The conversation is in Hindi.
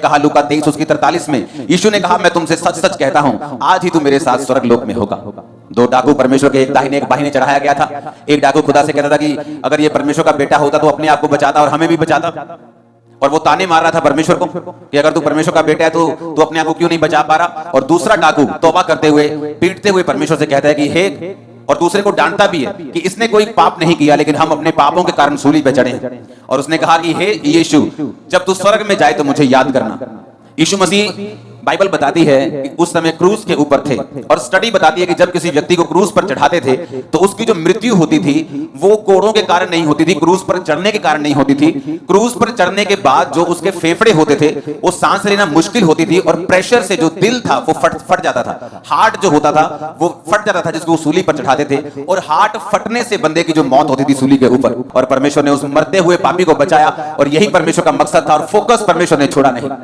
कहा लूका 23:43 में, यीशु ने कहा मैं तुमसे सच सच कहता हूं, आज ही तू मेरे साथ स्वर्ग लोक में होगा। दो डाकू परमेश्वर के एक दाहिने एक बाहिने चढ़ाया गया था। एक डाकू खुदा से कहता था कि अगर ये परमेश्वर का बेटा होता तो अपने आप को बचाता और हमें भी बचाता, और वो ताने मार रहा था परमेश्वर को कि अगर तू परमेश्वर का बेटा है तो तू अपने आप को क्यों नहीं बचा पा रहा। और दूसरा डाकू तौबा करते हुए पीटते हुए परमेश्वर से कहता है कि हे, और दूसरे को डांटता भी है कि इसने कोई पाप नहीं किया लेकिन हम अपने पापों के कारण सूली पे चढ़े हैं। और उसने कहा कि हे यीशु, जब तू स्वर्ग में जाए तो मुझे याद करना। यीशु मसीह, बाइबल बताती है कि उस समय क्रूस के ऊपर थे, और स्टडी बताती है कि जब किसी व्यक्ति को क्रूस पर चढ़ाते थे तो उसकी जो मृत्यु होती थी वो कोड़ों के कारण नहीं होती थी, क्रूस पर चढ़ने के कारण नहीं होती थी। क्रूस पर चढ़ने के बाद जो उसके फेफड़े होते थे वो सांस लेना मुश्किल होती थी, और प्रेशर से जो दिल था वो फट जाता था। हार्ट जो होता था वो फट जाता था जिसको वो सूली पर चढ़ाते थे, और हार्ट फटने से बंदे की जो मौत होती थी सूली के ऊपर। और परमेश्वर ने उस मरते हुए पापी को बचाया, और यही परमेश्वर का मकसद था, और फोकस परमेश्वर ने छोड़ा नहीं।